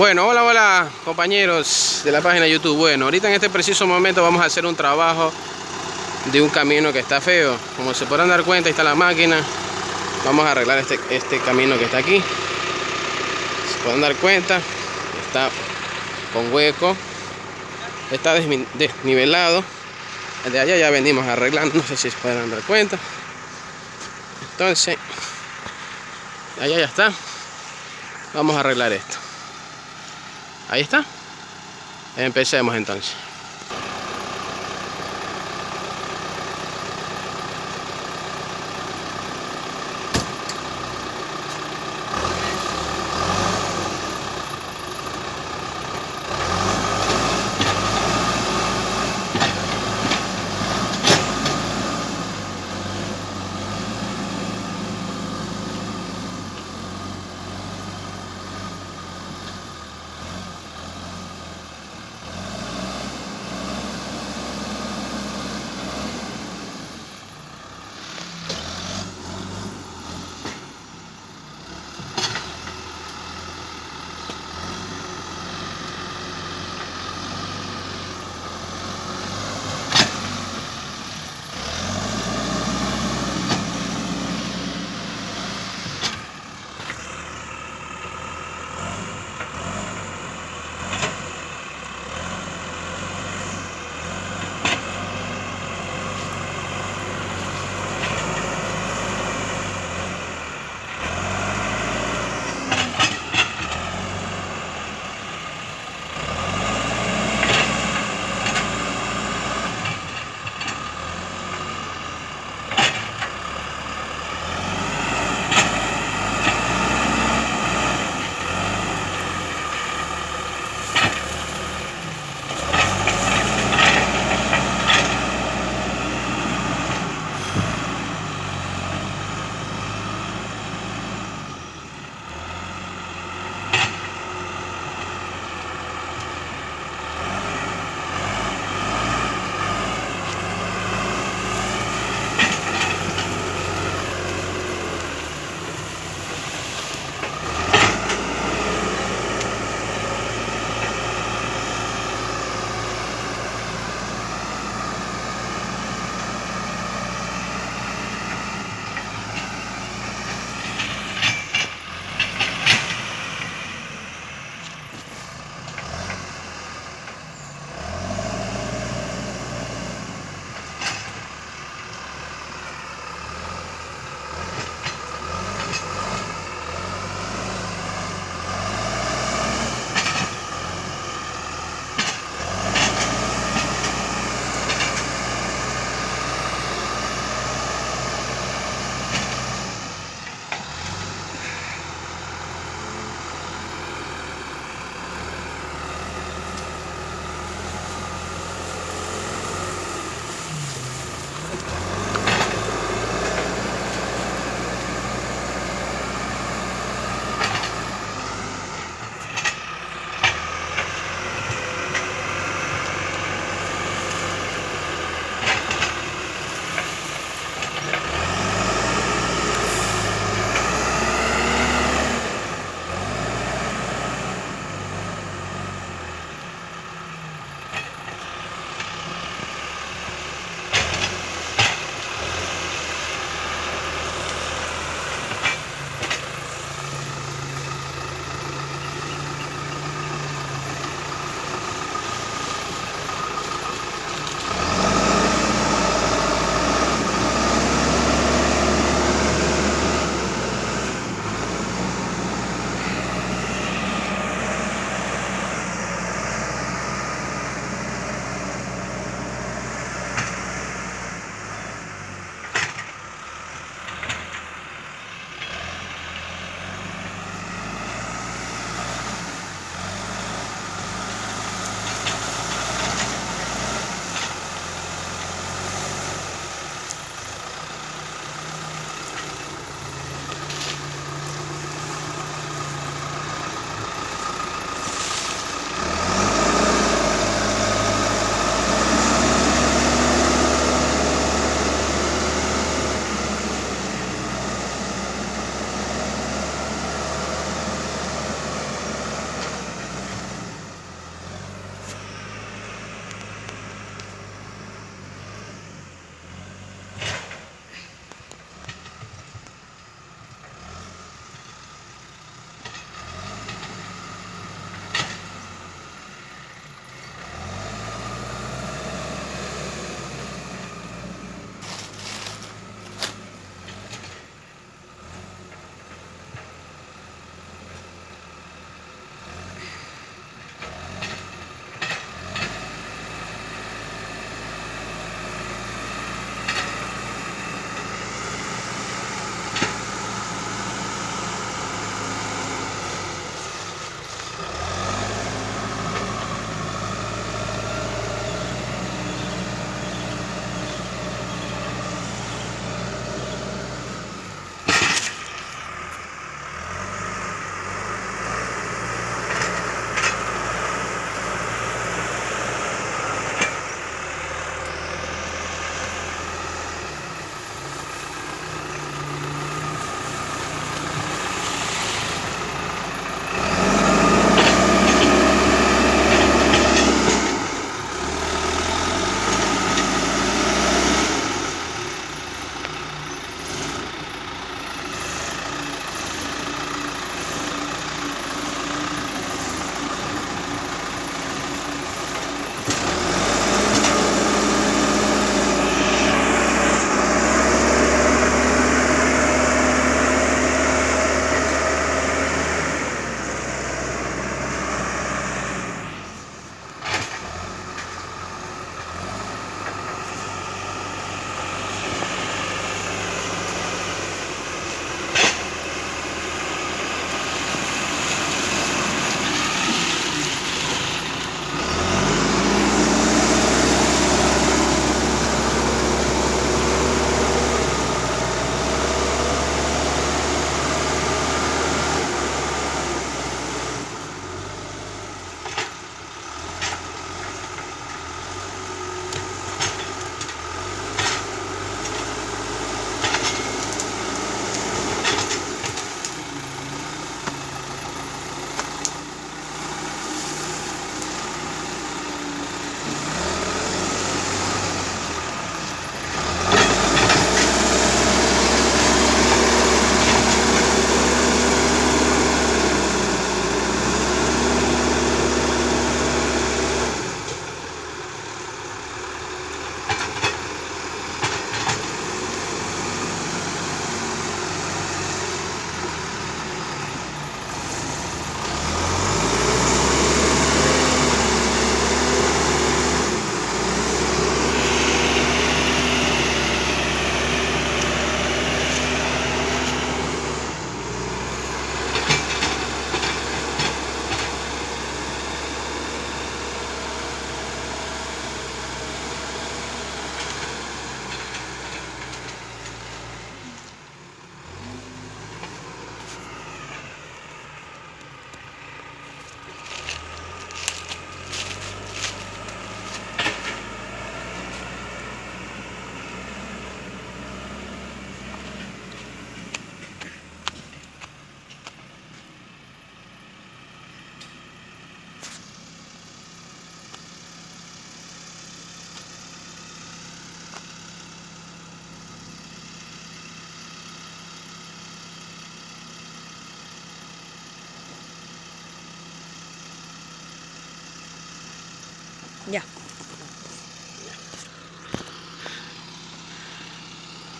Bueno, hola, hola compañeros de la página de YouTube. Bueno, ahorita en este preciso momento vamos a hacer un trabajo de un camino que está feo. Como se podrán dar cuenta, ahí está la máquina. Vamos a arreglar este camino que está aquí. Se podrán dar cuenta, está con hueco, está desnivelado. El de allá ya venimos arreglando, no sé si se podrán dar cuenta. Entonces, allá ya está. Vamos a arreglar esto. Ahí está. Empecemos entonces. Ya.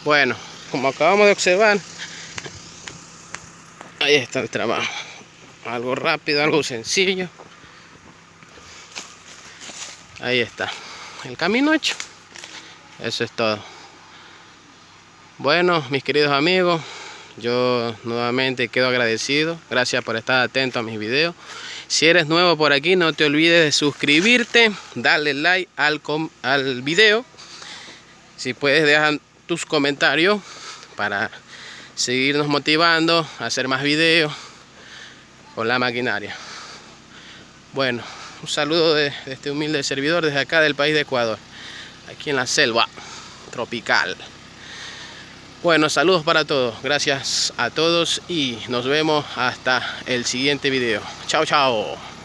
Bueno, como acabamos de observar, ahí está el trabajo. Algo rápido, algo sencillo. Ahí está. El camino hecho. Eso es todo. Bueno, mis queridos amigos, yo nuevamente quedo agradecido. Gracias por estar atento a mis videos. Si eres nuevo por aquí, no te olvides de suscribirte, darle like al video. Si puedes, dejar tus comentarios para seguirnos motivando a hacer más videos con la maquinaria. Bueno, un saludo de este humilde servidor desde acá del país de Ecuador, aquí en la selva tropical. Bueno, saludos para todos, gracias a todos y nos vemos hasta el siguiente video. Chao, chao.